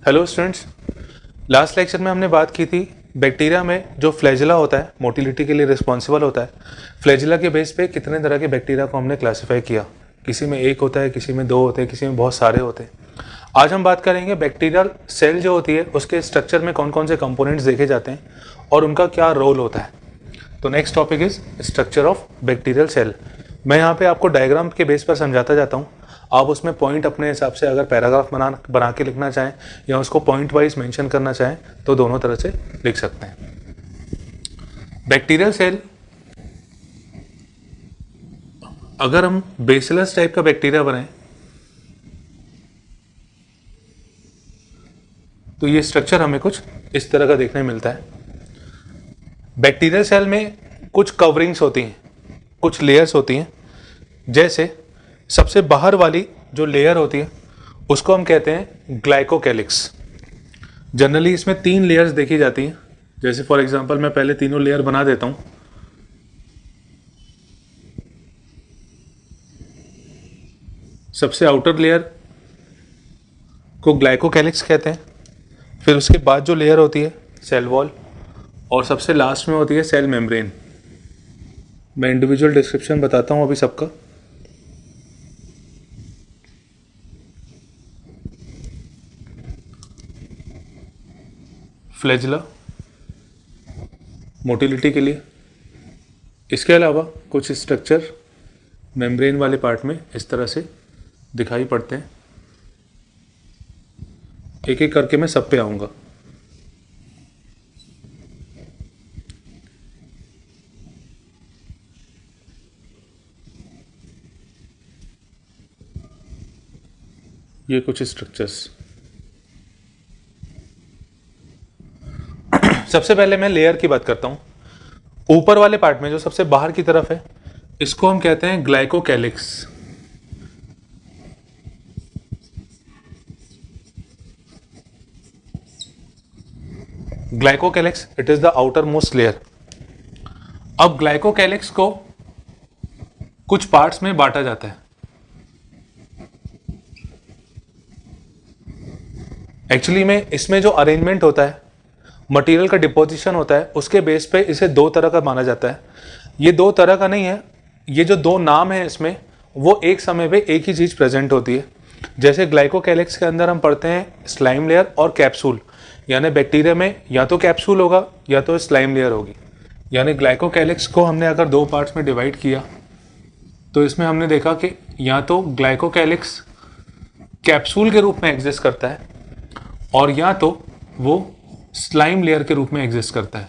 Hello students, last lecture में हमने बात की थी बैक्टीरिया में जो फ्लैजिला होता है मोटिलिटी के लिए रिस्पॉन्सिबल होता है। फ्लैजिला के बेस पे कितने तरह के बैक्टीरिया को हमने क्लासिफाई किया, किसी में एक होता है, किसी में दो होते हैं, किसी में बहुत सारे होते हैं। आज हम बात करेंगे बैक्टीरियल सेल जो होती है उसके स्ट्रक्चर में कौन कौन से कंपोनेंट्स देखे जाते हैं और उनका क्या रोल होता है। तो next topic is structure of bacterial cell. मैं यहाँ पे आपको डायग्राम के बेस पर समझाता जाता हूँ, आप उसमें पॉइंट अपने हिसाब से अगर पैराग्राफ बना के लिखना चाहें या उसको पॉइंट वाइज मेंशन करना चाहें तो दोनों तरह से लिख सकते हैं। बैक्टीरियल सेल, अगर हम बेसिलस टाइप का बैक्टीरिया बनाएं तो ये स्ट्रक्चर हमें कुछ इस तरह का देखने मिलता है। बैक्टीरियल सेल में कुछ कवरिंग्स होती हैं, कुछ लेयर्स होती हैं। जैसे सबसे बाहर वाली जो लेयर होती है उसको हम कहते हैं ग्लाइकोकैलिक्स। जनरली इसमें 3 लेयर्स देखी जाती हैं। जैसे फॉर एग्जांपल मैं पहले तीनों लेयर बना देता हूं। सबसे आउटर लेयर को ग्लाइकोकैलिक्स कहते हैं, फिर उसके बाद जो लेयर होती है सेल वॉल, और सबसे लास्ट में होती है सेल मेम्ब्रेन। मैं इंडिविजुअल डिस्क्रिप्शन बताता हूं अभी सबका। फ्लैजिला मोटिलिटी के लिए, इसके अलावा कुछ स्ट्रक्चर मेम्ब्रेन वाले पार्ट में इस तरह से दिखाई पड़ते हैं। एक एक करके मैं सब पे आऊंगा। ये कुछ स्ट्रक्चर्स। सबसे पहले मैं लेयर की बात करता हूं। ऊपर वाले पार्ट में जो सबसे बाहर की तरफ है इसको हम कहते हैं glycocalyx. Glycocalyx it is the outer most layer. अब ग्लाइकोकैलिक्स को कुछ पार्ट्स में बांटा जाता है। एक्चुअली में इसमें जो अरेंजमेंट होता है, मटेरियल का डिपोजिशन होता है, उसके बेस पे इसे 2 तरह का माना जाता है। ये 2 तरह का नहीं है, ये जो 2 नाम है इसमें वो एक समय पे एक ही चीज़ प्रेजेंट होती है। जैसे ग्लाइकोकैलिक्स के अंदर हम पढ़ते हैं स्लाइम लेयर और कैप्सूल, यानी बैक्टीरिया में या तो कैप्सूल होगा या तो स्लाइम लेयर होगी। यानी ग्लाइकोकैलिक्स को हमने अगर 2 पार्ट्स में डिवाइड किया तो इसमें हमने देखा कि या तो ग्लाइकोकैलिक्स कैप्सूल के रूप में एग्जिस्ट करता है और या तो वो स्लाइम लेयर के रूप में एग्जिस्ट करता है।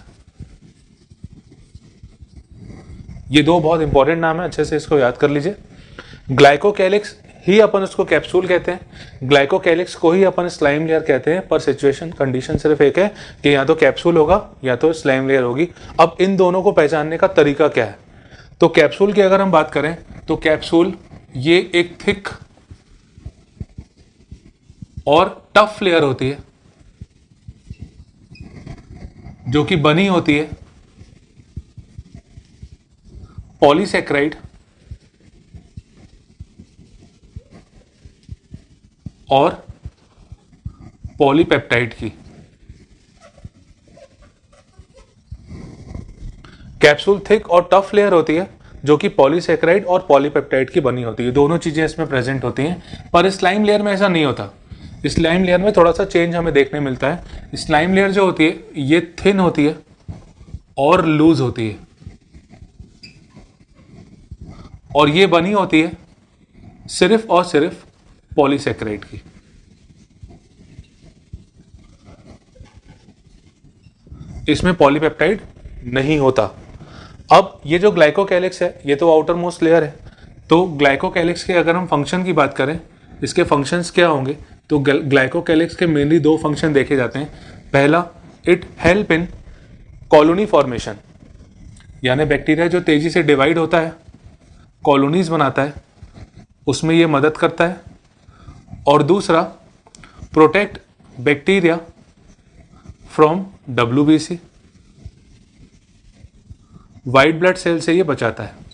ये 2 बहुत इंपॉर्टेंट नाम है, अच्छे से इसको याद कर लीजिए। ग्लाइकोकैलिक्स ही अपन उसको कैप्सूल कहते हैं, ग्लाइकोकैलिक्स को ही अपन स्लाइम लेयर कहते हैं, पर सिचुएशन कंडीशन सिर्फ एक है कि या तो कैप्सूल होगा या तो स्लाइम लेयर होगी। अब इन दोनों को पहचानने का तरीका क्या है? तो कैप्सूल की अगर हम बात करें तो कैप्सूल ये एक थिक और टफ लेयर होती है जो कि बनी होती है पॉलीसैकेराइड और पॉलीपेप्टाइड की। कैप्सूल थिक और टफ लेयर होती है जो कि पॉलीसैकेराइड और पॉलीपेप्टाइड की बनी होती है। दोनों चीजें इसमें प्रेजेंट होती हैं, पर स्लाइम लेयर में ऐसा नहीं होता। स्लाइम लेयर में थोड़ा सा चेंज हमें देखने मिलता है। स्लाइम लेयर जो होती है ये थिन होती है और लूज होती है, और ये बनी होती है सिर्फ और सिर्फ पॉलीसैकेराइड की। इसमें पॉलीपेप्टाइड नहीं होता। अब ये जो ग्लाइकोकैलिक्स है ये तो आउटर मोस्ट लेयर है। तो ग्लाइकोकैलिक्स के अगर हम फंक्शन की बात करें, इसके फंक्शंस क्या होंगे? तो ग्लाइकोकैलिक्स के मेनली 2 फंक्शन देखे जाते हैं। पहला, it help in colony formation, यानी बैक्टीरिया जो तेजी से डिवाइड होता है, कॉलोनीज बनाता है, उसमें ये मदद करता है। और दूसरा, protect bacteria from WBC, white blood cell से ये बचाता है।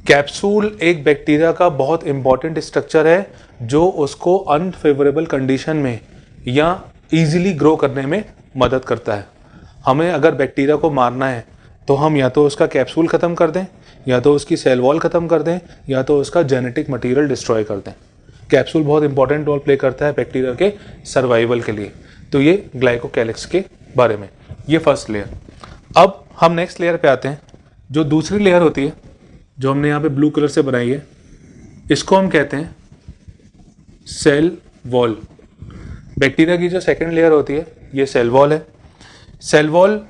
कैप्सूल एक बैक्टीरिया का बहुत इंपॉर्टेंट स्ट्रक्चर है जो उसको अनफेवरेबल कंडीशन में या इजीली ग्रो करने में मदद करता है। हमें अगर बैक्टीरिया को मारना है तो हम या तो उसका कैप्सूल ख़त्म कर दें, या तो उसकी सेल वॉल ख़त्म कर दें, या तो उसका जेनेटिक मटेरियल डिस्ट्रॉय कर दें। कैप्सूल बहुत इंपॉर्टेंट रोल प्ले करता है बैक्टीरिया के सर्वाइवल के लिए। तो ये ग्लाइकोकैलिक्स के बारे में, ये फर्स्ट लेयर। अब हम नेक्स्ट लेयर पे आते हैं, जो दूसरी लेयर होती है, जो हमने यहाँ पे ब्लू कलर से बनाई है, इसको हम कहते हैं सेल वॉल। बैक्टीरिया की जो सेकेंड लेयर होती है ये सेल वॉल है। Cell wall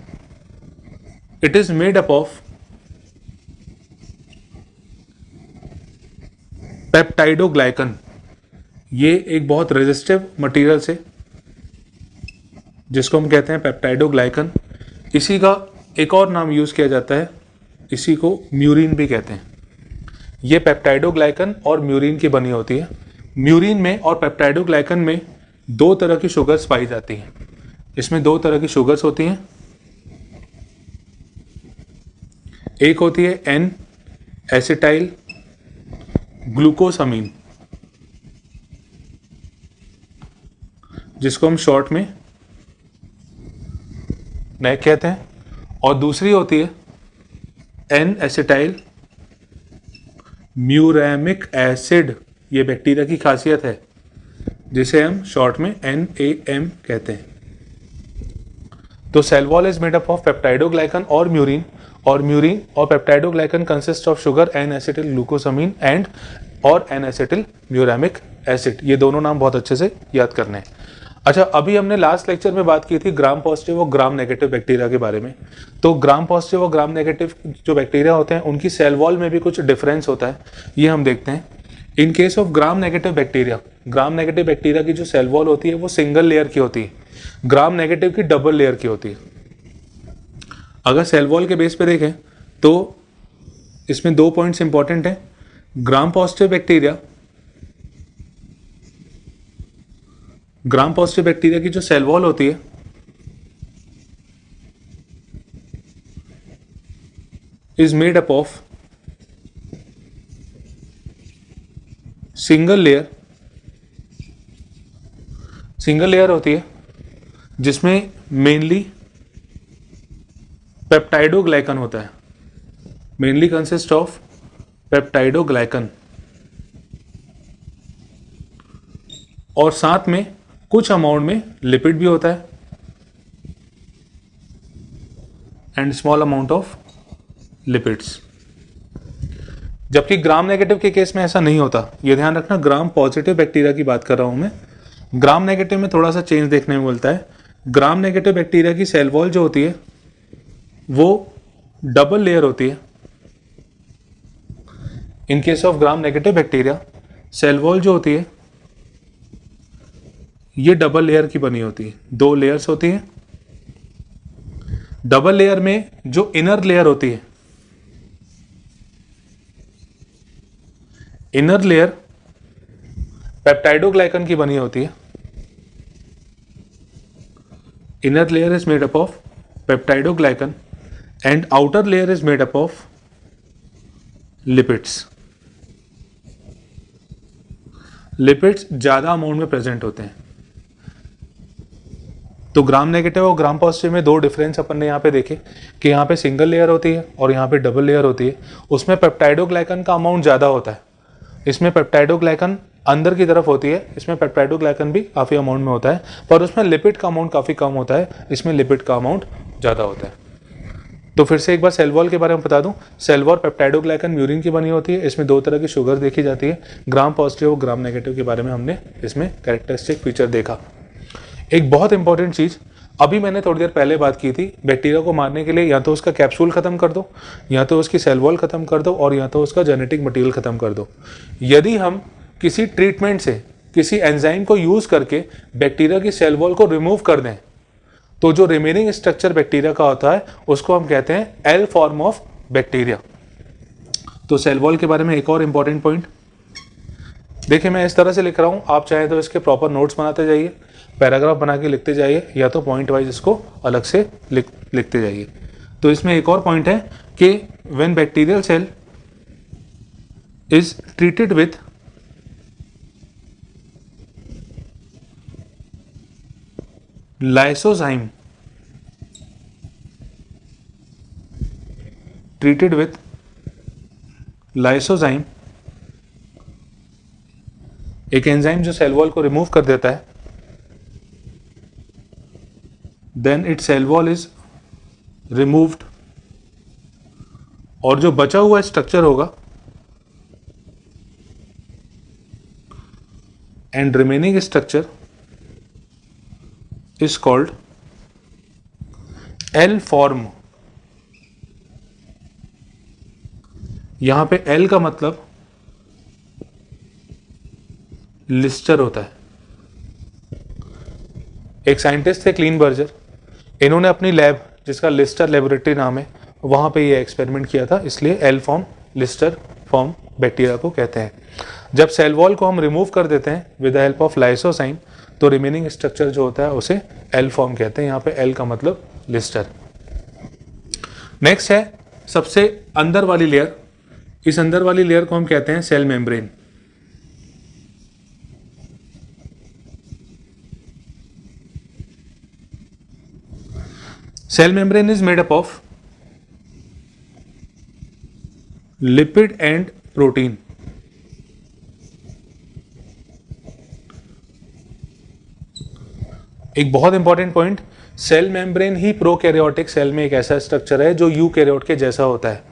it is made up of peptidoglycan. ये एक बहुत रेजिस्टिव मटेरियल से, जिसको हम कहते हैं पेप्टाइडोग्लाइकन। इसी का एक और नाम यूज किया जाता है, इसी को म्यूरिन भी कहते हैं। ये पेप्टाइडोग्लाइकन और म्यूरिन की बनी होती है। म्यूरिन में और पेप्टाइडोग्लाइकन में दो तरह की शुगर्स पाई जाती हैं। इसमें दो तरह की शुगर्स होती हैं। एक होती है एन एसिटाइल ग्लूकोसामीन, जिसको हम शॉर्ट में नैक कहते हैं, और दूसरी होती है एन एसिटाइल म्यूरैमिक एसिड। ये बैक्टीरिया की खासियत है, जिसे हम शॉर्ट में NaM कहते हैं। तो cell wall is made up of peptidoglycan और म्यूरिन और peptidoglycan consist of sugar N acetyl glucosamine and और एन एसिटिल म्यूरैमिक एसिड। ये दोनों नाम बहुत अच्छे से याद करने हैं। अच्छा, अभी हमने लास्ट लेक्चर में बात की थी ग्राम पॉजिटिव और ग्राम नेगेटिव बैक्टीरिया के बारे में। तो ग्राम पॉजिटिव और ग्राम नेगेटिव जो बैक्टीरिया होते हैं उनकी सेल वॉल में भी कुछ डिफरेंस होता है, ये हम देखते हैं। इन case of gram negative bacteria की जो सेल वॉल होती है वो सिंगल लेयर की होती है, ग्राम नेगेटिव की डबल लेयर की होती है। अगर सेल वॉल के बेस पे देखें तो इसमें दो पॉइंट्स इंपॉर्टेंट हैं। ग्राम पॉजिटिव बैक्टीरिया की जो सेल वॉल होती है is made up of single layer होती है, जिसमें मेनली पेप्टाइडोग्लाइकन होता है, मेनली कंसिस्ट ऑफ पेप्टाइडोग्लाइकन, और साथ में कुछ अमाउंट में लिपिड भी होता है and small amount of lipids. जबकि ग्राम नेगेटिव के केस में ऐसा नहीं होता, ये ध्यान रखना। ग्राम पॉजिटिव बैक्टीरिया की बात कर रहा हूं मैं। ग्राम नेगेटिव में थोड़ा सा चेंज देखने में मिलता है। ग्राम नेगेटिव बैक्टीरिया की सेल वॉल जो होती है वो डबल लेयर होती है। In case of gram negative bacteria cell wall जो होती है ये डबल लेयर की बनी होती है, दो लेयर्स होती हैं। डबल लेयर में जो इनर लेयर होती है, इनर लेयर पेप्टाइडोग्लाइकन की बनी होती है। Inner layer is made up of peptidoglycan and outer layer is made up of lipids. Lipids ज्यादा अमाउंट में प्रेजेंट होते हैं। तो ग्राम नेगेटिव और ग्राम पॉजिटिव में दो डिफरेंस अपन ने यहाँ पे देखे कि यहाँ पे सिंगल लेयर होती है और यहाँ पे डबल लेयर होती है। उसमें पेप्टाइडोग्लाइकन का अमाउंट ज़्यादा होता है, इसमें पेप्टाइडोग्लाइकन अंदर की तरफ होती है, इसमें पेप्टाइडोग्लाइकन भी काफ़ी अमाउंट में होता है, पर उसमें लिपिड का अमाउंट काफ़ी कम होता है, इसमें लिपिड का अमाउंट ज़्यादा होता है। तो फिर से एक बार सेल वॉल के बारे में बता दूं। सेल वॉल पेप्टाइडोग्लाइकन म्यूरिन की बनी होती है। इसमें दो तरह की शुगर देखी जाती है। ग्राम पॉजिटिव और ग्राम नेगेटिव के बारे में हमने इसमें कैरेक्टरिस्टिक फीचर देखा। एक बहुत इंपॉर्टेंट चीज़ अभी मैंने थोड़ी देर पहले बात की थी, बैक्टीरिया को मारने के लिए या तो उसका कैप्सूल खत्म कर दो, या तो उसकी सेल वॉल खत्म कर दो, और या तो उसका जेनेटिक मटेरियल खत्म कर दो। यदि हम किसी ट्रीटमेंट से, किसी एंजाइम को यूज करके बैक्टीरिया की सेल वॉल को रिमूव कर दें, तो जो रिमेनिंग स्ट्रक्चर बैक्टीरिया का होता है उसको हम कहते हैं एल फॉर्म ऑफ बैक्टीरिया। तो सेल वॉल के बारे में एक और इंपॉर्टेंट पॉइंट देखिए, मैं इस तरह से लिख रहा हूं, आप चाहें तो इसके प्रॉपर नोट्स बनाते जाइए, पैराग्राफ बना के लिखते जाइए, या तो पॉइंट वाइज इसको अलग से लिखते जाइए। तो इसमें एक और पॉइंट है कि when bacterial cell is treated with lysozyme treated with lysozyme, एक एंजाइम जो सेल वॉल को रिमूव कर देता है, then it cell wall is removed, और जो बचा हुआ स्ट्रक्चर होगा and remaining structure is called L form. यहां पे एल का मतलब लिस्टर होता है। एक साइंटिस्ट थे क्लीन बर्जर, इन्होंने अपनी लैब जिसका लिस्टर लेबोरेटरी नाम है वहां पे ये एक्सपेरिमेंट किया था, इसलिए L form Lister form bacteria को कहते हैं। जब सेल वॉल को हम रिमूव कर देते हैं with the help of lysozyme तो रिमेनिंग स्ट्रक्चर जो होता है उसे एल फॉर्म कहते हैं। यहाँ पे एल का मतलब लिस्टर। नेक्स्ट है सबसे अंदर वाली लेयर, इस अंदर वाली लेयर को हम कहते हैं cell membrane. Cell membrane is made up of lipid and protein. एक बहुत इंपॉर्टेंट पॉइंट, सेल मेम्ब्रेन ही प्रोकैरियोटिक सेल में एक ऐसा स्ट्रक्चर है जो यूकैरियोट के जैसा होता है।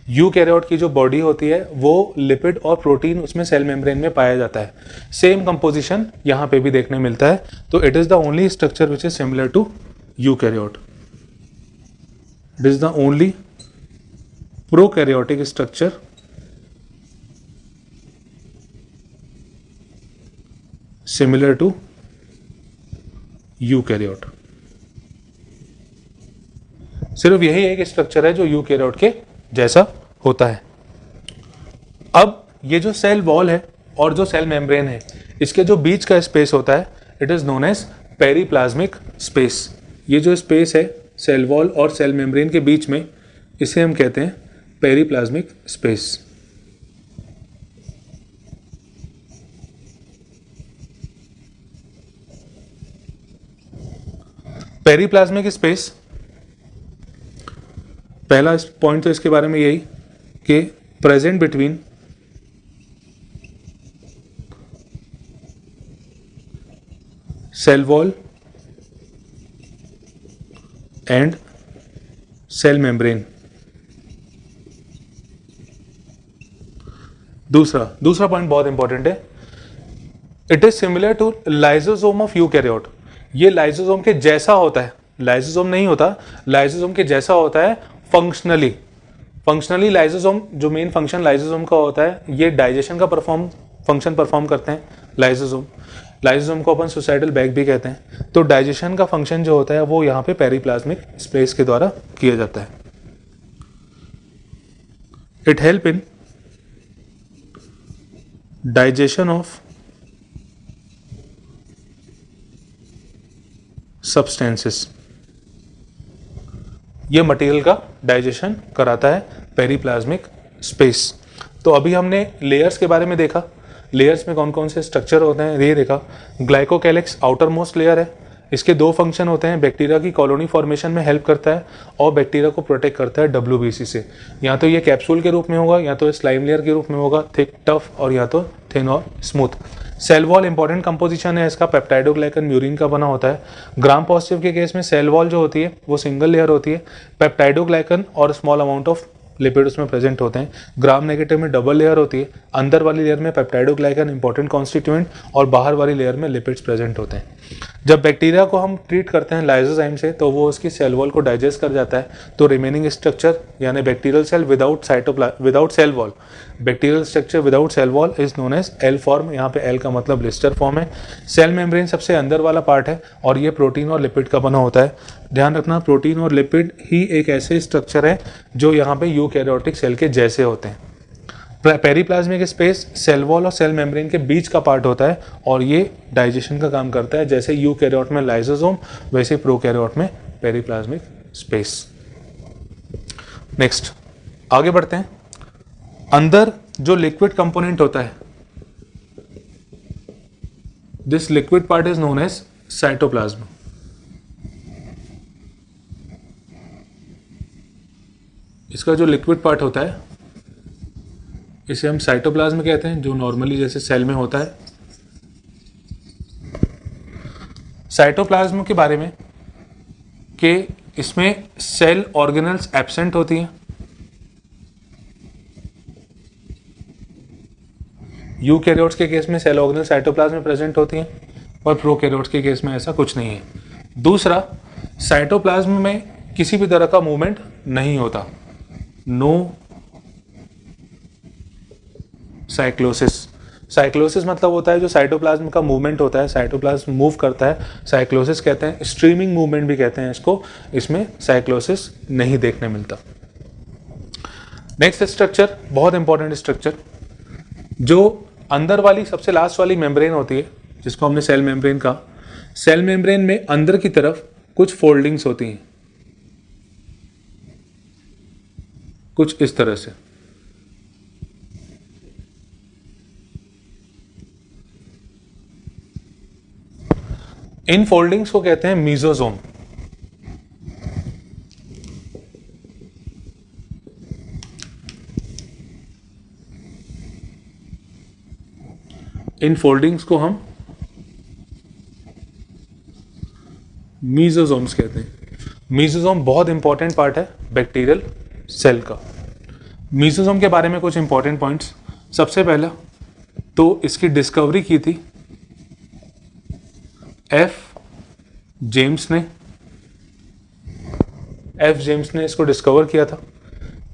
यूकैरियोट की जो बॉडी होती है वो लिपिड और प्रोटीन उसमें सेल मेम्ब्रेन में पाया जाता है। सेम कंपोजिशन यहाँ पे भी देखने मिलता है, तो it is the only structure which is similar to eukaryote. It is the only prokaryotic structure similar to eukaryote. सिर्फ यही एक स्ट्रक्चर है जो यूकैरियोट के जैसा होता है। अब ये जो सेल वॉल है और जो सेल मेम्ब्रेन है, इसके जो बीच का स्पेस होता है it is known as periplasmic space. ये जो स्पेस है सेल वॉल और सेल मेम्ब्रेन के बीच में, इसे हम कहते हैं पेरीप्लाज्मिक स्पेस। पेरीप्लाज्मिक स्पेस, पहला पॉइंट तो इसके बारे में यही कि present between cell wall and cell membrane. दूसरा पॉइंट बहुत इंपॉर्टेंट है, it is similar to lysosome of eukaryote. ये लाइसोसोम के जैसा होता है, लाइसोसोम नहीं होता, लाइसोसोम के जैसा होता है फंक्शनली लाइसोसोम, जो मेन फंक्शन लाइसोसोम का होता है, ये डाइजेशन का फंक्शन परफॉर्म करते हैं लाइसोसोम को अपन सुसाइडल बैग भी कहते हैं। तो डाइजेशन का फंक्शन जो होता है वो यहाँ पे पेरीप्लाज्मिक स्पेस के द्वारा किया जाता है। It help in digestion of substances, ये मटेरियल का डाइजेशन कराता है पेरीप्लाज्मिक स्पेस। तो अभी हमने लेयर्स के बारे में देखा, लेयर्स में कौन कौन से स्ट्रक्चर होते हैं ये देखा। ग्लाइकोकैलिक्स आउटर मोस्ट लेयर है, इसके दो फंक्शन होते हैं, बैक्टीरिया की कॉलोनी फॉर्मेशन में हेल्प करता है और बैक्टीरिया को प्रोटेक्ट करता है WBC से। या तो ये कैप्सूल के रूप में होगा, या तो स्लाइम लेयर के रूप में होगा, थिक टफ, और या तो थिन और smooth. Cell wall important composition है इसका, पेप्टाइडोग्लाइकन म्यूरिन का बना होता है। ग्राम पॉजिटिव के केस में सेल वॉल जो होती है वो सिंगल लेयर होती है, पेप्टाइडोग्लाइकन और स्मॉल अमाउंट ऑफ लिपिड उसमें प्रेजेंट होते हैं। ग्राम नेगेटिव में डबल लेयर होती है, अंदर वाली लेयर में पेप्टाइडोग्लाइकन इंपॉर्टेंट कॉन्स्टिट्यूएंट और बाहर वाली लेयर में लिपिड्स प्रेजेंट होते हैं। जब बैक्टीरिया को हम ट्रीट करते हैं लाइसोजाइम से तो वो उसकी सेल वॉल को डाइजेस्ट कर जाता है, तो रिमेनिंग स्ट्रक्चर यानी bacterial cell without cell wall, bacterial structure without cell wall is known as L form. यहाँ पे एल का मतलब लिस्टर फॉर्म है। सेल मेम्ब्रेन सबसे अंदर वाला पार्ट है और ये प्रोटीन और लिपिड का बना होता है। ध्यान रखना, प्रोटीन और लिपिड ही एक ऐसे स्ट्रक्चर है जो यहाँ पे यूकैरियोटिक सेल के जैसे होते हैं। पेरीप्लाज्मिक स्पेस सेल वॉल और सेल मेम्ब्रेन के बीच का पार्ट होता है और ये डाइजेशन का काम करता है। जैसे यूकैरियोट में लाइसोसोम, वैसे प्रोकैरियोट में पेरीप्लाज्मिक स्पेस। नेक्स्ट आगे बढ़ते हैं। अंदर जो लिक्विड कंपोनेंट होता है, this liquid part is known as cytoplasm. इसका जो लिक्विड पार्ट होता है इसे हम साइटोप्लाज्म कहते हैं, जो नॉर्मली जैसे सेल में होता है। साइटोप्लाज्म के बारे में कि इसमें सेल ऑर्गेनल्स एब्सेंट होती हैं। यूकैरियोट्स के केस में सेल ऑर्गेनल साइटोप्लाज्म में प्रेजेंट होती हैं और प्रोकैरियोट्स के केस में ऐसा कुछ नहीं है। दूसरा, साइटोप्लाज्म में किसी भी तरह का मूवमेंट नहीं होता, नो साइक्लोसिस। साइक्लोसिस मतलब होता है जो साइटोप्लाज्म का मूवमेंट होता है, साइटोप्लाज्म मूव करता है, साइक्लोसिस कहते हैं। स्ट्रीमिंग मूवमेंट भी कहते हैं इसको, इसमें साइक्लोसिस नहीं देखने मिलता। नेक्स्ट स्ट्रक्चर, बहुत इंपॉर्टेंट स्ट्रक्चर, जो अंदर वाली सबसे लास्ट वाली मेम्ब्रेन होती है जिसको हमने सेल मेम्ब्रेन कहा। सेल मेम्ब्रेन में अंदर की तरफ कुछ फोल्डिंग्स होती हैं, कुछ इस तरह से। इन फोल्डिंग्स को कहते हैं मीजोजोम। इन फोल्डिंग्स को हम मीजोजोम्स कहते हैं। मीजोजोम बहुत इंपॉर्टेंट पार्ट है बैक्टीरियल सेल का। मीजोजोम के बारे में कुछ इंपॉर्टेंट पॉइंट्स। सबसे पहला तो इसकी डिस्कवरी की थी जेम्स ने इसको डिस्कवर किया था।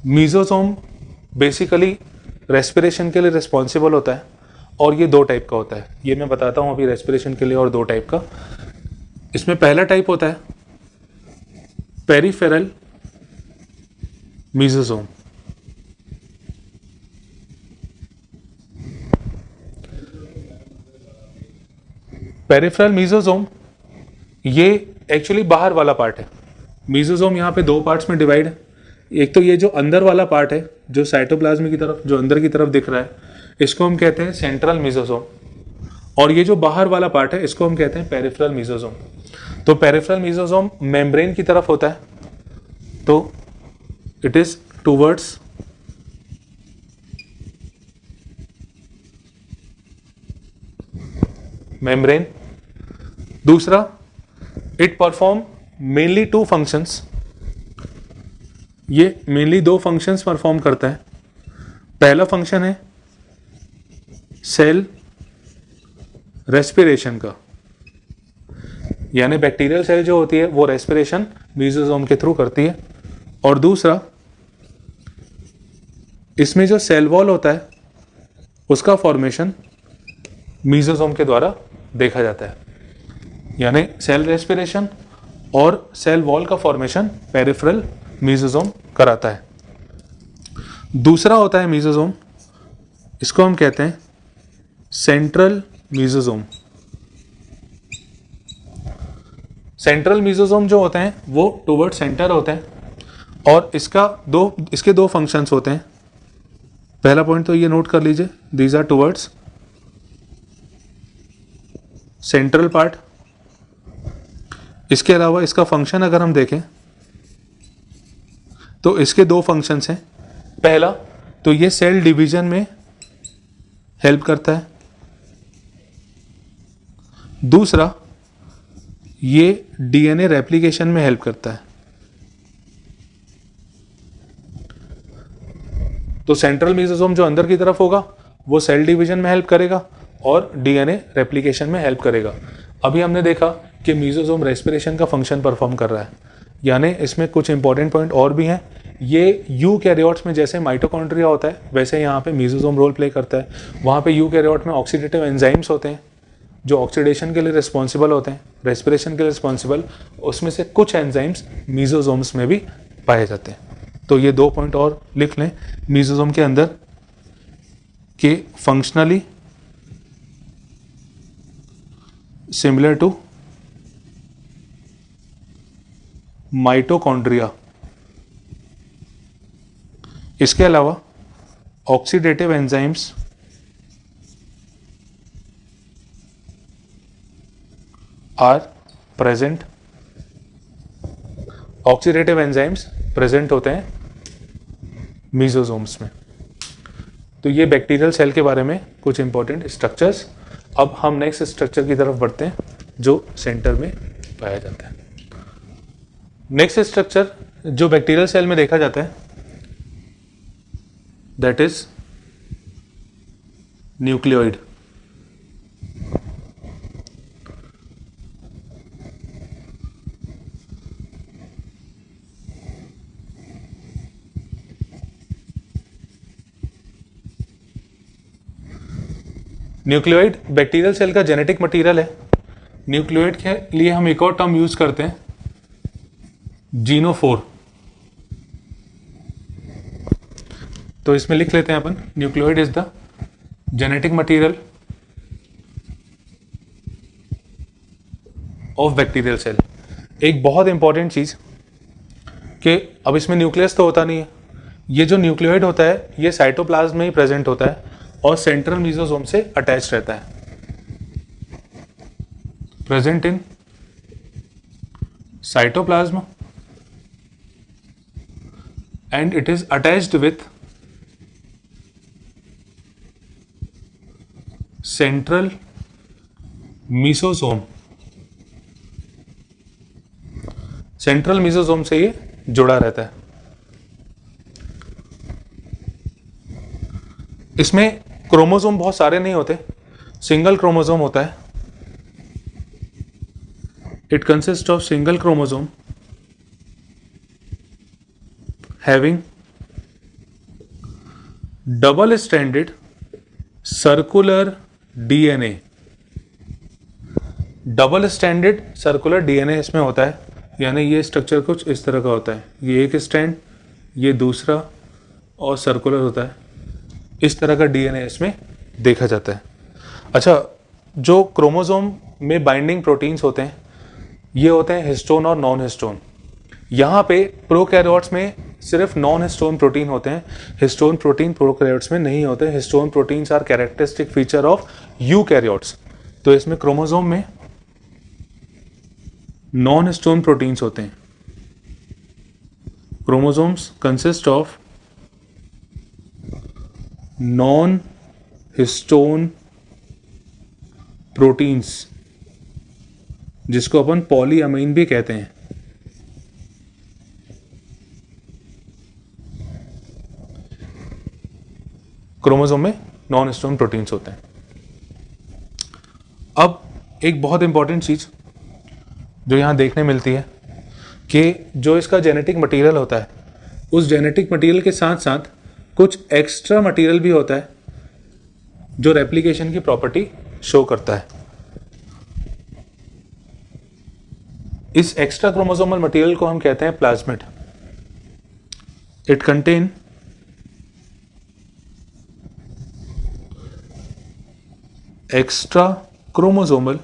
मीजोजोम बेसिकली रेस्पिरेशन के लिए रिस्पॉन्सिबल होता है और ये दो टाइप का होता है। ये मैं बताता हूँ अभी रेस्पिरेशन के लिए और दो टाइप का। इसमें पहला टाइप होता है पेरिफेरल मीजोजोम। पेरिफेरल मीजोजोम ये एक्चुअली बाहर वाला पार्ट है। मीजोजोम यहाँ पे दो पार्ट्स में डिवाइड है। एक तो ये जो अंदर वाला पार्ट है, जो साइटोप्लाज्म की तरफ, जो अंदर की तरफ दिख रहा है, इसको हम कहते हैं सेंट्रल मीजोजोम। और ये जो बाहर वाला पार्ट है इसको हम कहते हैं पेरिफेरल मीजोजोम। तो पेरिफेरल मीजोजोम मेम्ब्रेन की तरफ होता है, तो इट इज टूवर्ड्स मेम्ब्रेन। दूसरा, it perform mainly two functions. ये मेनली दो फंक्शंस परफॉर्म करता है। पहला फंक्शन है सेल रेस्पिरेशन का, यानी बैक्टीरियल सेल जो होती है वो रेस्पिरेशन मीजोजोम के थ्रू करती है। और दूसरा, इसमें जो सेल वॉल होता है उसका फॉर्मेशन मीजोजोम के द्वारा देखा जाता है। यानी सेल रेस्पिरेशन और सेल वॉल का फॉर्मेशन पेरिफेरल मीजोजोम कराता है। दूसरा होता है मीजोजोम, इसको हम कहते हैं सेंट्रल मीजोजोम। सेंट्रल मीजोजोम जो होते हैं वो टुवर्ड सेंटर होते हैं और इसके दो फंक्शंस होते हैं। पहला पॉइंट तो ये नोट कर लीजिए, these are towards central part. इसके अलावा इसका फंक्शन अगर हम देखें तो इसके दो फंक्शंस हैं। पहला तो ये सेल डिवीजन में हेल्प करता है। दूसरा, ये डीएनए रेप्लिकेशन में हेल्प करता है। तो सेंट्रल मीजोजोम जो अंदर की तरफ होगा वो सेल डिवीजन में हेल्प करेगा और डीएनए रेप्लिकेशन में हेल्प करेगा। अभी हमने देखा कि मीजोजोम रेस्पिरेशन का फंक्शन परफॉर्म कर रहा है, यानी इसमें कुछ इंपॉर्टेंट पॉइंट और भी हैं। ये यूकैरियोट्स में जैसे माइटोकॉन्ड्रिया होता है वैसे यहाँ पे मीजोजोम रोल प्ले करता है। वहाँ पे यूकैरियोट में ऑक्सीडेटिव एंजाइम्स होते हैं जो ऑक्सीडेशन के लिए रिस्पॉन्सिबल होते हैं, रेस्पिरेशन के लिए रिस्पॉन्सिबल। उसमें से कुछ एंजाइम्स मीजोजोम्स में भी पाए जाते हैं। तो ये दो पॉइंट और लिख लें मीजोजोम के अंदर कि फंक्शनली सिमिलर टू माइटोकॉन्ड्रिया। इसके अलावा oxidative enzymes are present. Oxidative enzymes present होते हैं मीजोसोम्स में। तो ये बैक्टीरियल सेल के बारे में कुछ इंपॉर्टेंट स्ट्रक्चर्स। अब हम नेक्स्ट स्ट्रक्चर की तरफ बढ़ते हैं जो सेंटर में पाया जाता है। नेक्स्ट स्ट्रक्चर जो बैक्टीरियल सेल में देखा जाता है that is nucleoid. Nucleoid bacterial cell का जेनेटिक मटेरियल है। न्यूक्लियोइड के लिए हम एक और टर्म यूज करते हैं, जीनोफोर। तो इसमें लिख लेते हैं अपन, nucleoid is the genetic material of bacterial cell. एक बहुत इंपॉर्टेंट चीज कि अब इसमें न्यूक्लियस तो होता नहीं है, ये जो न्यूक्लियोइड होता है ये साइटोप्लाज्म में ही प्रेजेंट होता है और सेंट्रल मीजोसोम से अटैच रहता है। Present in cytoplasm and it is attached with central mesosome। Central mesosome से ये जुड़ा रहता है। इसमें क्रोमोसोम बहुत सारे नहीं होते, सिंगल क्रोमोसोम होता है। It consist of single chromosome having double stranded circular DNA। Double standard circular DNA इसमें होता है, यानी ये स्ट्रक्चर कुछ इस तरह का होता है, ये एक स्टैंड, ये दूसरा और सर्कुलर होता है। इस तरह का डीएनए इसमें देखा जाता है। अच्छा, जो क्रोमोसोम में बाइंडिंग प्रोटीन्स होते हैं ये होते हैं हिस्टोन और नॉन हिस्टोन। यहाँ पे प्रोकैरियोट्स में सिर्फ नॉन हिस्टोन प्रोटीन होते हैं, हिस्टोन प्रोटीन प्रोकैरियोट्स में नहीं होते। Histone proteins are characteristic feature of eukaryotes. तो इसमें क्रोमोसोम में नॉन हिस्टोन प्रोटीन्स होते हैं। Chromosomes consist of non histone proteins, जिसको अपन पॉलीअमीन भी कहते हैं। क्रोमोसोम में नॉन हिस्टोन प्रोटीन्स होते हैं। अब एक बहुत इंपॉर्टेंट चीज जो यहां देखने मिलती है कि जो इसका जेनेटिक मटेरियल होता है उस जेनेटिक मटेरियल के साथ साथ कुछ एक्स्ट्रा मटेरियल भी होता है जो रेप्लिकेशन की प्रॉपर्टी शो करता है। इस एक्स्ट्रा क्रोमोसोमल मटेरियल को हम कहते हैं plasmid. It contain extra chromosomal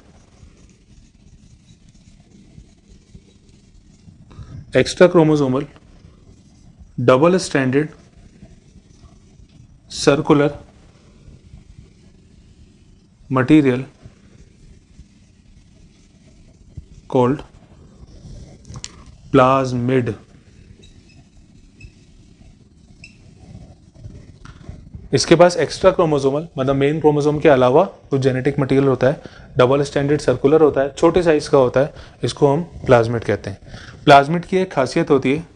double standard circular material called plasmid. इसके पास एक्स्ट्रा क्रोमोसोमल मतलब मेन क्रोमोसोम के अलावा कुछ जेनेटिक मटेरियल होता है, डबल स्टैंडर्ड सर्कुलर होता है, छोटे साइज का होता है, इसको हम प्लाज्मिड कहते हैं। प्लाज्मिड की एक खासियत होती है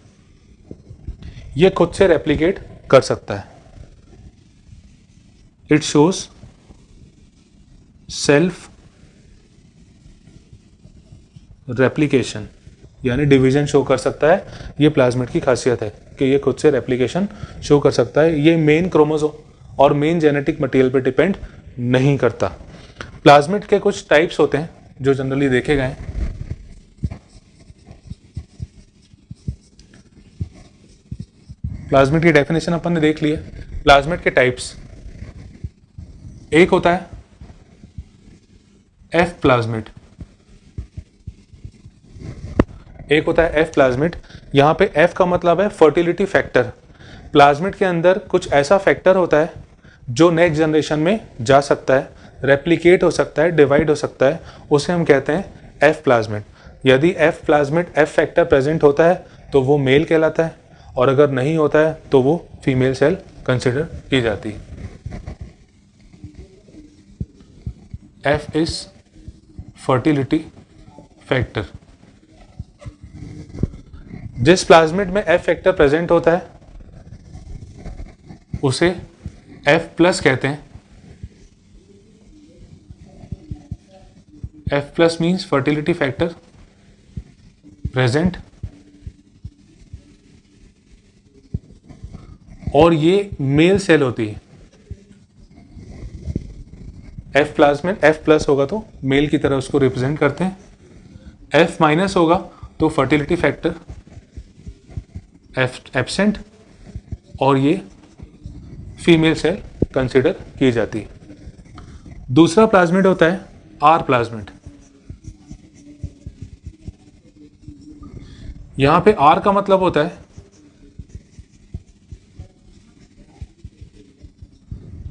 ये खुद से रेप्लिकेट कर सकता है। इट शोज सेल्फ रेप्लिकेशन, यानी डिवीजन शो कर सकता है। ये प्लाज्मिड की खासियत है कि ये खुद से रेप्लिकेशन शो कर सकता है। ये मेन क्रोमोसोम और मेन जेनेटिक मटेरियल पे डिपेंड नहीं करता। प्लाज्मिड के कुछ टाइप्स होते हैं जो जनरली देखे गए हैं। प्लाज्मिड की डेफिनेशन अपन ने देख ली है। प्लाज्मिड के टाइप्स, एक होता है एफ प्लाज्मिड, एक होता है एफ प्लाज्मिड। यहाँ पे एफ का मतलब है फर्टिलिटी फैक्टर। प्लाज्मिड के अंदर कुछ ऐसा फैक्टर होता है जो नेक्स्ट जनरेशन में जा सकता है, रेप्लिकेट हो सकता है, डिवाइड हो सकता है, उसे हम कहते हैं एफ प्लाज्मिड। यदि F plasmid F factor present होता है तो वो मेल कहलाता है, और अगर नहीं होता है तो वो फीमेल सेल कंसिडर की जाती है। F is fertility factor. जिस प्लाज्मिड में F फैक्टर प्रेजेंट होता है उसे F प्लस कहते हैं। F plus means fertility factor present, और ये मेल सेल होती है। F प्लाज्मिड F प्लस होगा तो मेल की तरह उसको रिप्रेजेंट करते हैं, F माइनस होगा तो फर्टिलिटी फैक्टर एब्सेंट, और ये फीमेल सेल कंसिडर की जाती है। दूसरा प्लाज्मिड होता है R प्लाज्मिड। यहां पे R का मतलब होता है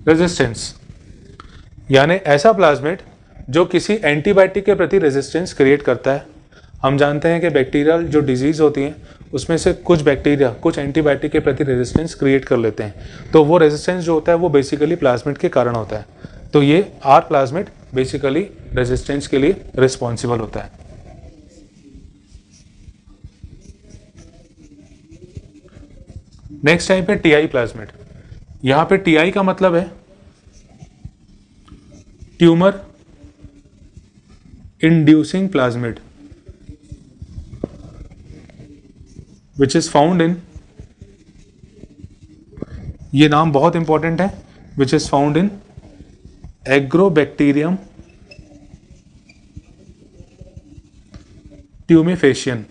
रेजिस्टेंस, यानी ऐसा प्लाज्मिड जो किसी एंटीबायोटिक के प्रति रेजिस्टेंस क्रिएट करता है। हम जानते हैं कि बैक्टीरियल जो डिजीज होती हैं उसमें से कुछ बैक्टीरिया कुछ एंटीबायोटिक के प्रति रेजिस्टेंस क्रिएट कर लेते हैं, तो वो रेजिस्टेंस जो होता है वो बेसिकली प्लाज्मिड के कारण होता है। तो ये R प्लाज्मिड बेसिकली रेजिस्टेंस के लिए रिस्पॉन्सिबल होता है। नेक्स्ट टाइप पे TI प्लाज्मिड। यहां पे TI का मतलब है tumour inducing plasmid, which is found in, ये नाम बहुत इंपॉर्टेंट है, which is found in Agrobacterium tumefaciens.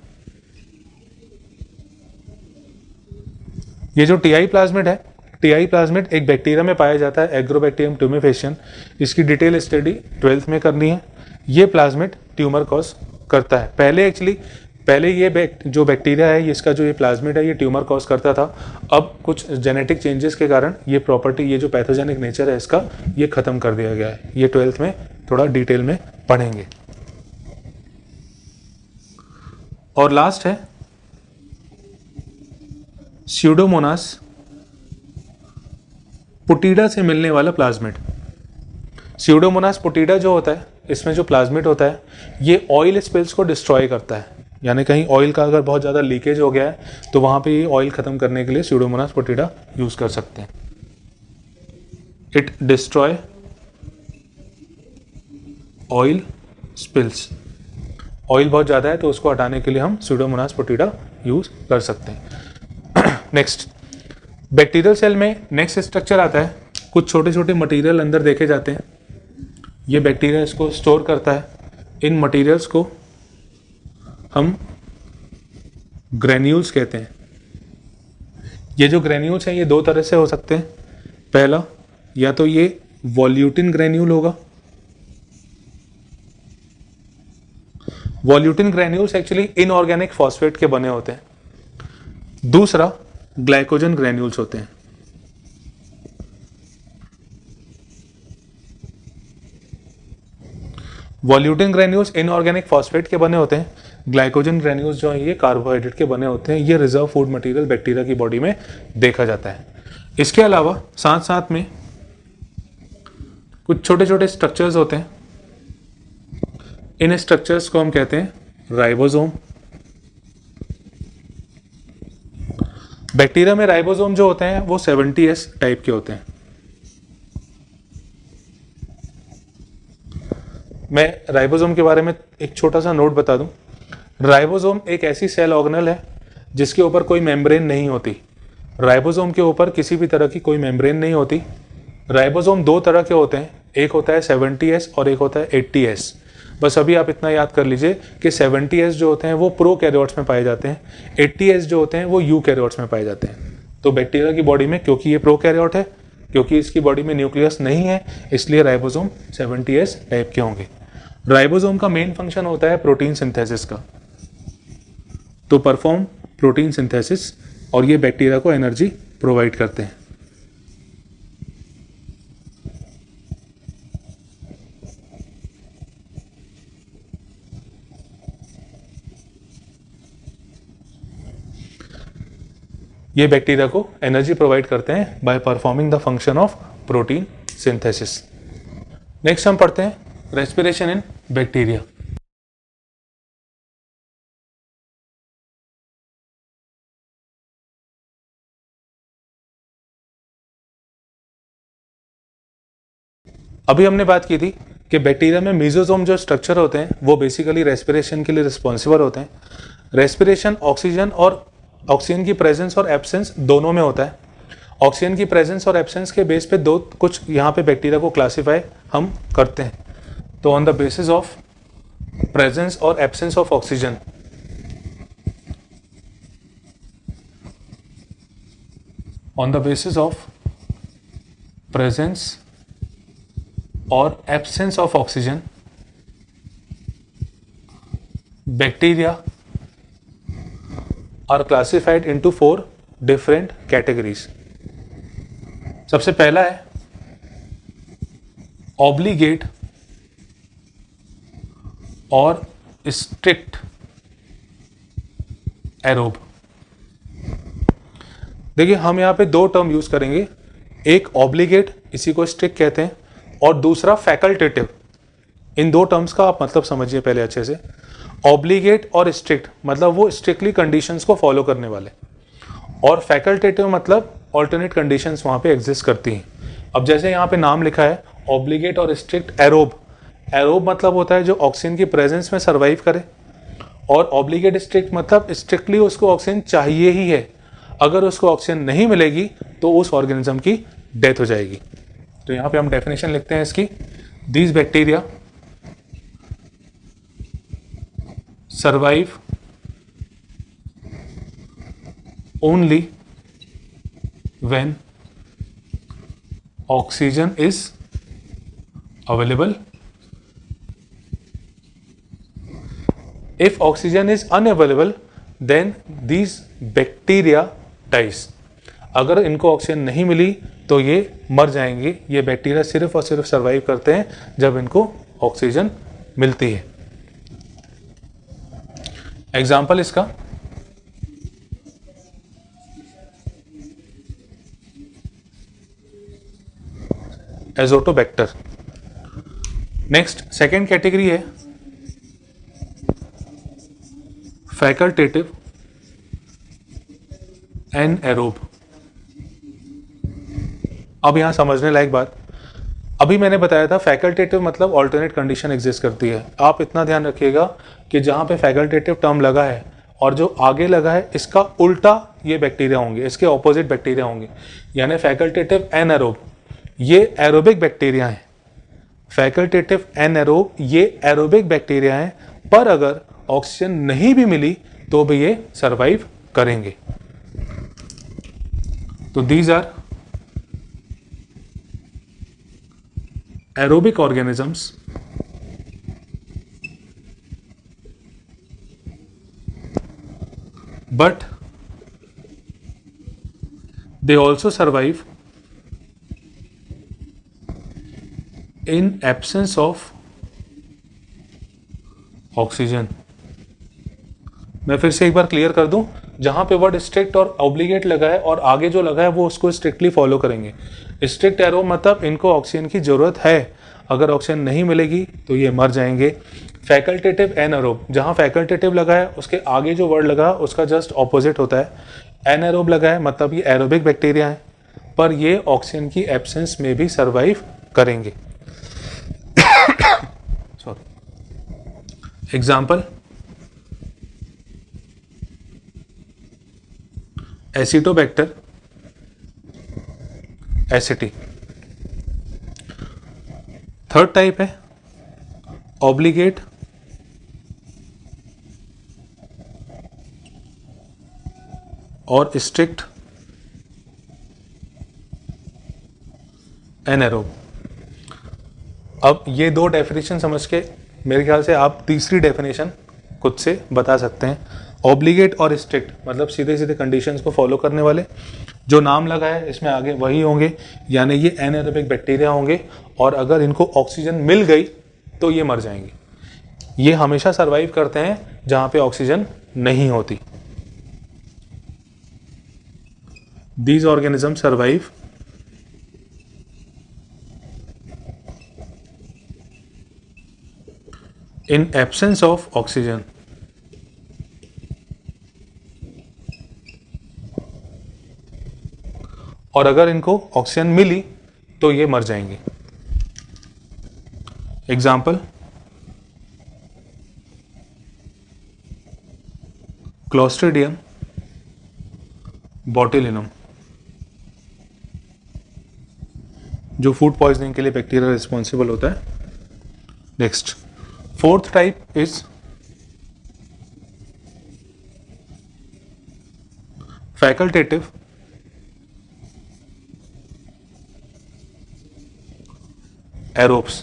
ये जो टीआई प्लाज्मिड है, टीआई प्लाज्मिड एक बैक्टीरिया में पाया जाता है, एग्रोबैक्टीरियम ट्यूमेफेशियन। इसकी डिटेल स्टडी 12th में करनी है। ये प्लाज्मिड ट्यूमर कॉज करता है। पहले ये जो बैक्टीरिया है, इसका जो ये प्लाज्मिड है, ये ट्यूमर कॉज करता था। अब कुछ जेनेटिक चेंजेस के कारण ये प्रॉपर्टी, ये जो पैथोजेनिक नेचर है इसका, ये खत्म कर दिया गया है। ये 12th में थोड़ा डिटेल में पढ़ेंगे। और लास्ट है स्यूडोमोनास पुटीडा से मिलने वाला प्लाज्मिड। स्यूडोमोनास पुटीडा जो होता है, इसमें जो प्लाज्मिड होता है, ये ऑयल स्पिल्स को डिस्ट्रॉय करता है। यानी कहीं ऑयल का अगर बहुत ज़्यादा लीकेज हो गया है तो वहाँ पे ये ऑयल ख़त्म करने के लिए स्यूडोमोनास पुटीडा यूज़ कर सकते हैं। It destroy oil spills. Oil बहुत ज़्यादा है तो उसको हटाने के लिए हम स्यूडोमोनास पुटीडा यूज़ कर सकते हैं। नेक्स्ट, बैक्टीरियल सेल में नेक्स्ट स्ट्रक्चर आता है। कुछ छोटे छोटे मटेरियल अंदर देखे जाते हैं। ये बैक्टीरिया इसको स्टोर करता है। इन मटेरियल्स को हम ग्रेन्यूल्स कहते हैं। ये जो ग्रेन्यूल्स हैं ये दो तरह से हो सकते हैं। पहला, या तो ये वॉल्यूटिन ग्रेन्यूल होगा। वॉल्यूटिन ग्रेन्यूल्स एक्चुअली इनऑर्गेनिक फॉस्फेट के बने होते हैं। दूसरा, ग्लाइकोजन ग्रेन्यूल्स होते हैं। वॉल्यूटिन ग्रेन्यूल्स इनऑर्गेनिक फॉस्फेट के बने होते हैं। ग्लाइकोजन ग्रेन्यूल्स जो है ये कार्बोहाइड्रेट के बने होते हैं। ये रिजर्व फूड मटेरियल बैक्टीरिया की बॉडी में देखा जाता है। इसके अलावा साथ साथ में कुछ छोटे छोटे स्ट्रक्चर्स होते हैं। इन स्ट्रक्चर्स को हम कहते हैं राइबोसोम। बैक्टीरिया में राइबोसोम जो होते हैं वो 70S टाइप के होते हैं। मैं राइबोसोम के बारे में एक छोटा सा नोट बता दूं। राइबोसोम एक ऐसी सेल ऑर्गेनल है जिसके ऊपर कोई मेम्ब्रेन नहीं होती। राइबोसोम के ऊपर किसी भी तरह की कोई मेम्ब्रेन नहीं होती। राइबोसोम दो तरह के होते हैं, एक होता है 70S और एक होता है 80S। बस अभी आप इतना याद कर लीजिए कि 70S जो होते हैं वो प्रोकैरियोट्स में पाए जाते हैं, 80S जो होते हैं वो यूकैरियोट्स में पाए जाते हैं। तो बैक्टीरिया की बॉडी में, क्योंकि ये प्रोकैरियोट है, क्योंकि इसकी बॉडी में न्यूक्लियस नहीं है, इसलिए राइबोसोम 70S टाइप के होंगे। राइबोसोम का मेन फंक्शन होता है प्रोटीन सिंथेसिस का, तो परफॉर्म प्रोटीन सिंथेसिस, और ये बैक्टीरिया को एनर्जी प्रोवाइड करते हैं। ये बैक्टीरिया को एनर्जी प्रोवाइड करते हैं by performing the function of protein synthesis. Next हम पढ़ते हैं रेस्पिरेशन इन बैक्टीरिया। अभी हमने बात की थी कि बैक्टीरिया में मेसोसोम जो स्ट्रक्चर होते हैं वो बेसिकली रेस्पिरेशन के लिए रिस्पॉन्सिबल होते हैं। रेस्पिरेशन ऑक्सीजन की प्रेजेंस और एब्सेंस दोनों में होता है। ऑक्सीजन की प्रेजेंस और एब्सेंस के बेस पे दो कुछ यहाँ पे बैक्टीरिया को क्लासीफाई हम करते हैं। तो on the basis of presence और absence of oxygen, on the basis of presence और absence of oxygen, bacteria are classified into 4 different categories. सबसे पहला है ऑब्लिगेट और स्ट्रिक्ट एरोब। देखिए हम यहां पे दो टर्म यूज करेंगे, एक ऑब्लिगेट, इसी को स्ट्रिक्ट कहते हैं, और दूसरा फैकल्टेटिव। इन दो टर्म्स का आप मतलब समझिए पहले अच्छे से। ऑब्लिगेट और स्ट्रिक्ट मतलब वो स्ट्रिक्टली कंडीशंस को फॉलो करने वाले, और फैकल्टेटिव मतलब ऑल्टरनेट कंडीशंस वहां पे एग्जिस्ट करती हैं। अब जैसे यहाँ पे नाम लिखा है ऑब्लिगेट और स्ट्रिक्ट एरोब। एरोब मतलब होता है जो ऑक्सीजन की प्रेजेंस में सर्वाइव करे, और ऑब्लिगेट स्ट्रिक्ट मतलब स्ट्रिक्टली उसको ऑक्सीजन चाहिए ही है, अगर उसको ऑक्सीजन नहीं मिलेगी तो उस ऑर्गेनिज्म की डेथ हो जाएगी। तो यहाँ पे हम डेफिनेशन लिखते हैं इसकी, these bacteria survive only when oxygen is available. If oxygen is unavailable, then these bacteria dies. अगर इनको ऑक्सीजन नहीं मिली तो ये मर जाएंगे। ये बैक्टीरिया सिर्फ और सिर्फ सर्वाइव करते हैं जब इनको ऑक्सीजन मिलती है। एग्जाम्पल इसका एजोटोबैक्टर। नेक्स्ट सेकेंड कैटेगरी है फैकल्टेटिव एनएरोब। अब यहां समझने लायक बात, अभी मैंने बताया था फैकल्टेटिव मतलब ऑल्टरनेट कंडीशन एग्जिस्ट करती है। आप इतना ध्यान रखिएगा कि जहां पे फैकल्टेटिव टर्म लगा है और जो आगे लगा है इसका उल्टा ये बैक्टीरिया होंगे, इसके ऑपोजिट बैक्टीरिया होंगे, यानी फैकल्टेटिव एनएरोब ये एरोबिक बैक्टीरिया हैं। फैकल्टेटिव एनएरोब ये एरोबिक बैक्टीरिया हैं, पर अगर ऑक्सीजन नहीं भी मिली तो भी ये सरवाइव करेंगे। तो these are aerobic organisms but they also survive in absence of oxygen। मैं फिर से एक बार क्लियर कर दूं, जहां पे वर्ड स्ट्रिक्ट और ऑब्लिगेट लगा है और आगे जो लगा है वो उसको स्ट्रिक्टली फॉलो करेंगे। स्ट्रिक्ट एरो मतलब इनको ऑक्सीजन की जरूरत है, अगर ऑक्सीजन नहीं मिलेगी तो ये मर जाएंगे। फैकल्टेटिव एनएरोब, जहां फैकल्टेटिव लगा है उसके आगे जो वर्ड लगा उसका जस्ट ऑपोजिट होता है। एनएरोब लगा है मतलब ये एरोबिक बैक्टीरिया है, पर ये ऑक्सीजन की एब्सेंस में भी सर्वाइव करेंगे। Sorry, example Acetobacter एसिटी। Third type है ऑब्लिगेट और स्ट्रिक्ट एनएरोब। अब ये दो डेफिनेशन समझ के मेरे ख्याल से आप तीसरी डेफिनेशन खुद से बता सकते हैं। ऑब्लिगेट और स्ट्रिक्ट मतलब सीधे सीधे कंडीशंस को फॉलो करने वाले, जो नाम लगा है इसमें आगे वही होंगे, यानी ये एनएरोबिक बैक्टीरिया होंगे, और अगर इनको ऑक्सीजन मिल गई तो ये मर जाएंगे। ये हमेशा सर्वाइव करते हैं जहां पे ऑक्सीजन नहीं होती। These organisms survive in absence of oxygen. और अगर इनको ऑक्सीजन मिली तो ये मर जाएंगे. एग्जाम्पल, क्लोस्ट्रीडियम बॉटुलिनम, जो फूड पॉइजनिंग के लिए बैक्टीरिया रिस्पॉन्सिबल होता है. Next, fourth type is facultative aerobes.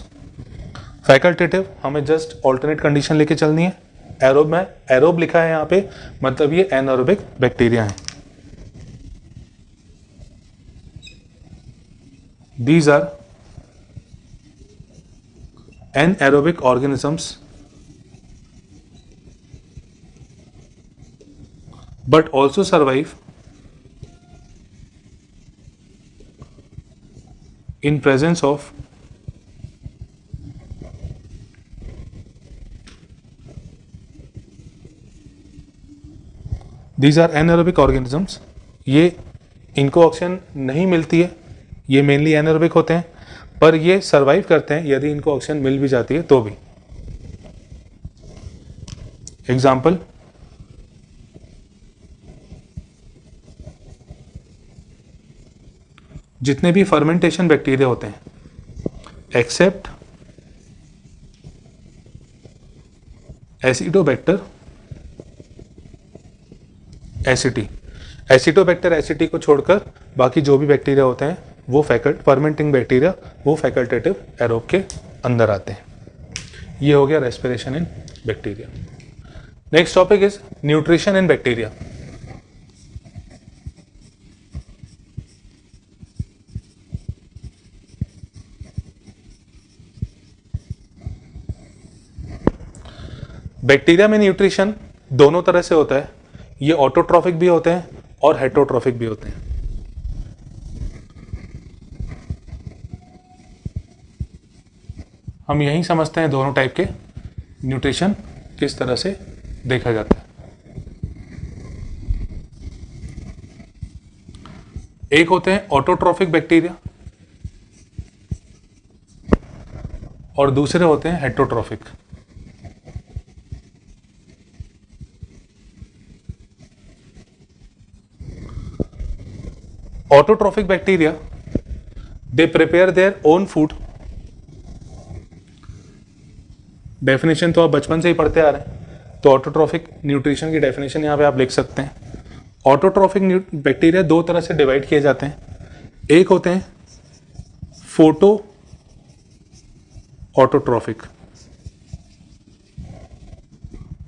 Facultative हमें जस्ट ऑल्टरनेट कंडीशन लेके चलनी है. एरोब में एरोब लिखा है यहाँ पे, मतलब ये एनारोबिक बैक्टीरिया है. These are anaerobic organisms but also survive in presence of these are anaerobic organisms. ये इनको ऑक्सीजन नहीं मिलती है, ये मेनली एनारोबिक होते हैं, पर ये सरवाइव करते हैं यदि इनको ऑक्सीजन मिल भी जाती है तो भी. एग्जाम्पल, जितने भी फर्मेंटेशन बैक्टीरिया होते हैं एक्सेप्ट एसिडोबैक्टर एसिटी. एसिडोबैक्टर एसिटी को छोड़कर बाकी जो भी बैक्टीरिया होते हैं वो फर्मेंटिंग बैक्टीरिया, वो फैकल्टेटिव एरोब के अंदर आते हैं. ये हो गया respiration in bacteria. Next topic is nutrition in bacteria. Bacteria में न्यूट्रिशन दोनों तरह से होता है. ये ऑटोट्रॉफिक भी होते हैं और हेटरोट्रॉफिक भी होते हैं. हम यही समझते हैं दोनों टाइप के न्यूट्रिशन किस तरह से देखा जाता है. एक होते हैं ऑटोट्रॉफिक बैक्टीरिया और दूसरे होते हैं heterotrophic. Autotrophic bacteria, they prepare their own food. Definition तो आप बचपन से ही पढ़ते आ रहे हैं, तो ऑटोट्रॉफिक न्यूट्रिशन की डेफिनेशन यहाँ पे आप लिख सकते हैं. ऑटोट्रॉफिक बैक्टीरिया दो तरह से डिवाइड किए जाते हैं. एक होते हैं फोटो ऑटोट्रॉफिक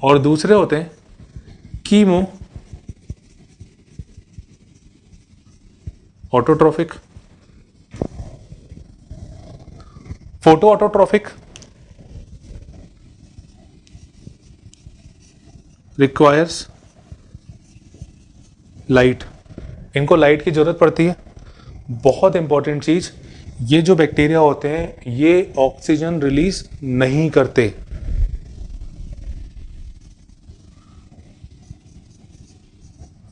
और दूसरे होते हैं chemo autotrophic. Photo autotrophic requires light. इनको लाइट की जरूरत पड़ती है. बहुत इंपॉर्टेंट चीज, ये जो बैक्टीरिया होते हैं ये ऑक्सीजन रिलीज नहीं करते.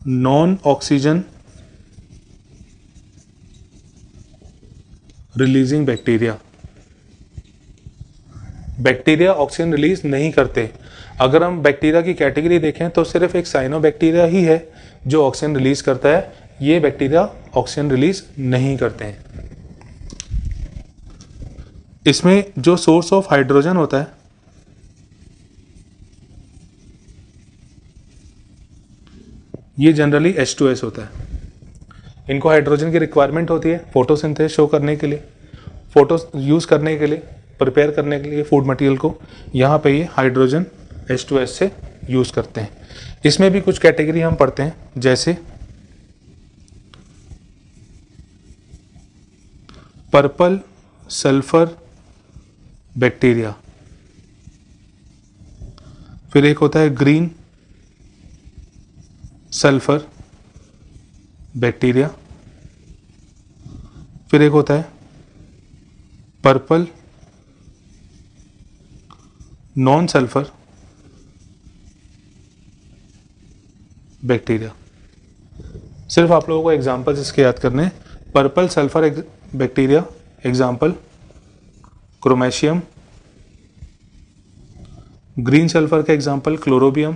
Non oxygen releasing bacteria. Bacteria oxygen release नहीं करते. अगर हम बैक्टीरिया की कैटेगरी देखें तो सिर्फ एक साइनोबैक्टीरिया ही है जो ऑक्सीजन रिलीज करता है. ये बैक्टीरिया ऑक्सीजन रिलीज नहीं करते हैं. इसमें जो सोर्स ऑफ हाइड्रोजन होता है ये जनरली H2S होता है. इनको हाइड्रोजन की रिक्वायरमेंट होती है फोटोसिंथेसिस शो करने के लिए, फोटो यूज़ करने के लिए, प्रिपेयर करने के लिए फूड मटेरियल को. यहाँ पे ये हाइड्रोजन H2S से यूज़ करते हैं. इसमें भी कुछ कैटेगरी हम पढ़ते हैं, जैसे पर्पल सल्फर बैक्टीरिया, फिर एक होता है ग्रीन सल्फर बैक्टीरिया फिर एक होता है पर्पल नॉन सल्फर बैक्टीरिया। सिर्फ आप लोगों को एग्जाम्पल्स इसके याद करने हैं। Purple sulphur bacteria example chromatium, green sulphur का एग्जाम्पल क्लोरोबियम,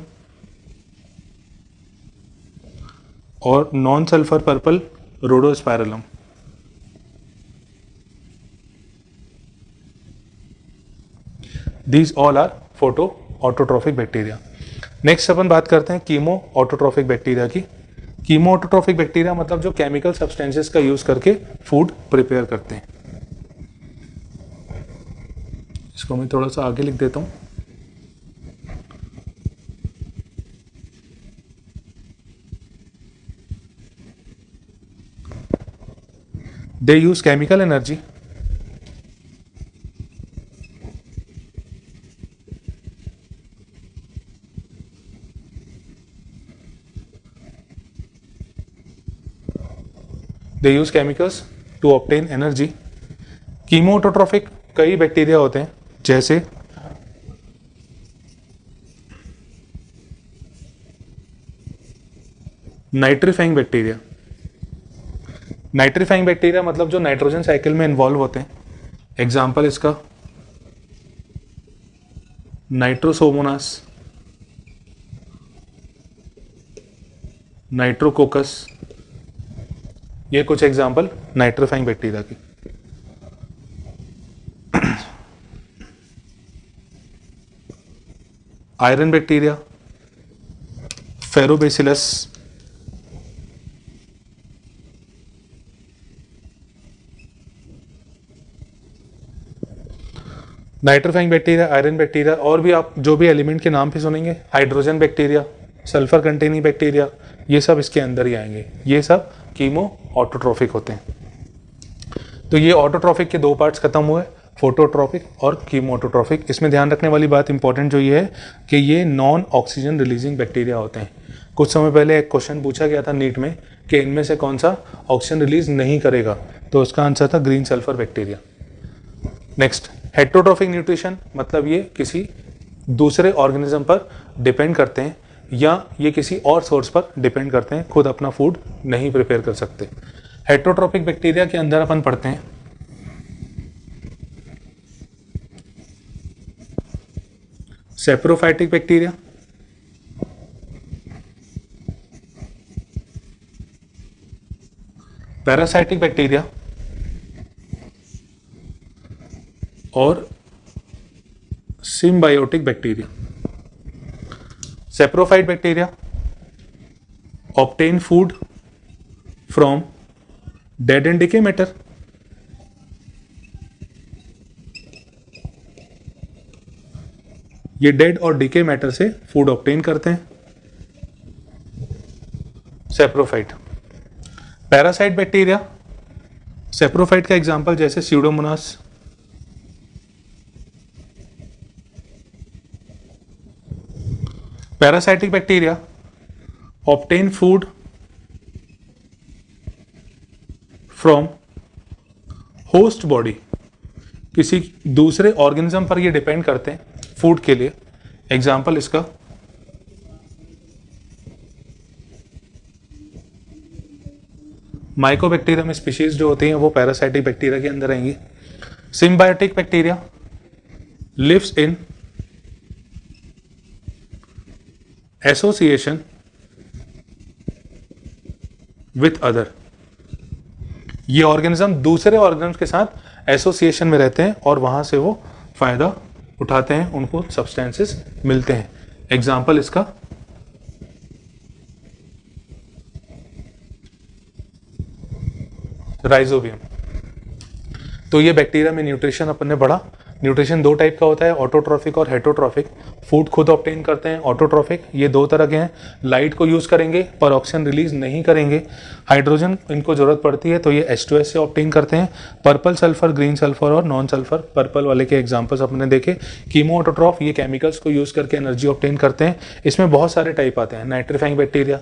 और non sulphur purple rhodospirillum. These all are photo autotrophic bacteria. Next अपन बात करते हैं कीमो ऑटोट्रॉफिक बैक्टीरिया की। कीमो ऑटोट्रॉफिक बैक्टीरिया मतलब जो केमिकल सब्सटेंसेस का यूज करके फूड प्रिपेयर करते हैं। इसको मैं थोड़ा सा आगे लिख देता हूं। They use chemical energy they use chemicals to obtain energy। कीमोऑटोट्रॉफिक कई बैक्टीरिया होते हैं, जैसे नाइट्रीफाइंग बैक्टीरिया। नाइट्रीफाइंग बैक्टीरिया मतलब जो नाइट्रोजन साइकिल में इन्वॉल्व होते हैं। एग्जाम्पल इसका नाइट्रोसोमोनास, नाइट्रोकोकस। ये कुछ एग्जाम्पल नाइट्रीफाइंग बैक्टीरिया की। Iron bacteria, ferrobacillus, nitrifying bacteria, iron bacteria, और भी आप जो भी एलिमेंट के नाम पे सुनेंगे, hydrogen bacteria, sulphur containing bacteria, ये सब इसके अंदर ही आएंगे। ये सब कीमो ऑटोट्रॉफिक होते हैं। तो ये ऑटोट्रॉफिक के दो पार्ट्स खत्म हुए, फोटोट्रॉफिक और कीमो ऑटोट्रॉफिक। इसमें ध्यान रखने वाली बात इंपॉर्टेंट जो ये है कि ये नॉन ऑक्सीजन रिलीजिंग बैक्टीरिया होते हैं। कुछ समय पहले एक क्वेश्चन पूछा गया था नीट में कि इनमें से कौन सा ऑक्सीजन रिलीज नहीं करेगा, तो उसका आंसर था green sulphur bacteria. Next, heterotrophic nutrition मतलब ये किसी दूसरे ऑर्गेनिज्म पर डिपेंड करते हैं या ये किसी और सोर्स पर डिपेंड करते हैं, खुद अपना फूड नहीं प्रिपेयर कर सकते। हेट्रोट्रॉफिक बैक्टीरिया के अंदर अपन पढ़ते हैं सेप्रोफाइटिक बैक्टीरिया, पैरासाइटिक बैक्टीरिया और symbiotic bacteria. Saprophyte bacteria obtain food from dead and decay matter. ये डेड और डिके मैटर से फूड ऑब्टेन करते हैं। सेप्रोफाइट। पैरासाइट बैक्टीरिया, सेप्रोफाइट का एग्जांपल जैसे Pseudomonas, parasitic bacteria obtain food from host body, किसी दूसरे ऑर्गेनिज्म पर ये डिपेंड करते हैं फूड के लिए। एग्जाम्पल इसका माइकोबैक्टीरियम स्पीशीज जो होती हैं वो पैरासाइटिक बैक्टीरिया के अंदर आएंगी। Symbiotic bacteria lives in association with other. ये ऑर्गेनिज्म दूसरे ऑर्गेनिज्म के साथ एसोसिएशन में रहते हैं और वहां से वो फायदा उठाते हैं, उनको सब्सटेंसेस मिलते हैं। एग्जाम्पल इसका राइजोबियम। तो ये बैक्टीरिया में न्यूट्रिशन अपन ने पढ़ा। न्यूट्रिशन दो टाइप का होता है, ऑटोट्रॉफिक और हेटरोट्रॉफिक। फूड खुद ऑब्टेन करते हैं ऑटोट्रॉफिक, ये दो तरह के हैं। लाइट को यूज करेंगे पर ऑक्सीजन रिलीज नहीं करेंगे। हाइड्रोजन इनको जरूरत पड़ती है तो ये H2S से ऑब्टेन करते हैं। पर्पल सल्फर, ग्रीन सल्फर और नॉन सल्फर पर्पल वाले के एग्जाम्पल्स अपने देखे। कीमो ऑटोट्रॉफ ये केमिकल्स को यूज करके एनर्जी ऑब्टेन करते हैं। इसमें बहुत सारे टाइप आते हैं, नाइट्रीफाइंग बैक्टीरिया,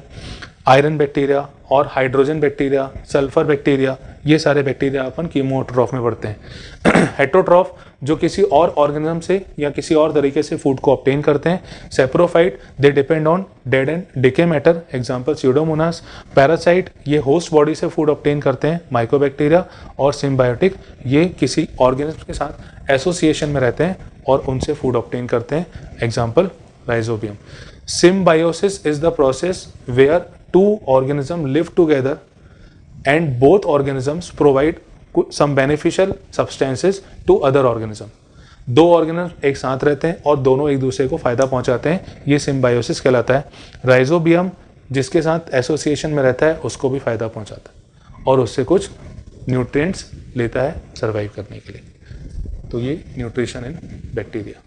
आयरन बैक्टीरिया और हाइड्रोजन बैक्टीरिया, सल्फर बैक्टीरिया, ये सारे बैक्टीरिया अपन कीमोट्रॉफ में पढ़ते हैं। हेट्रोट्रॉफ जो किसी और ऑर्गेनिज्म से या किसी और तरीके से फूड को ऑब्टेन करते हैं। Saprophyte they depend on dead and decay matter, example Pseudomonas. Parasite ये होस्ट बॉडी से फूड ऑब्टेन करते हैं, माइक्रोबैक्टीरिया। और सिम्बायोटिक ये किसी ऑर्गेनिज्म के साथ एसोसिएशन में रहते हैं और उनसे फूड ऑब्टेन करते हैं, example rhizobium. Symbiosis is the process where two organisms live together and both organisms provide some beneficial substances to other organism. दो ऑर्गेनिज्म एक साथ रहते हैं और दोनों एक दूसरे को फायदा पहुंचाते हैं, ये सिम्बायोसिस कहलाता है। राइजोबियम जिसके साथ एसोसिएशन में रहता है उसको भी फायदा पहुंचाता है और उससे कुछ न्यूट्रिएंट्स लेता है सर्वाइव करने के लिए। तो ये न्यूट्रिशन इन बैक्टीरिया।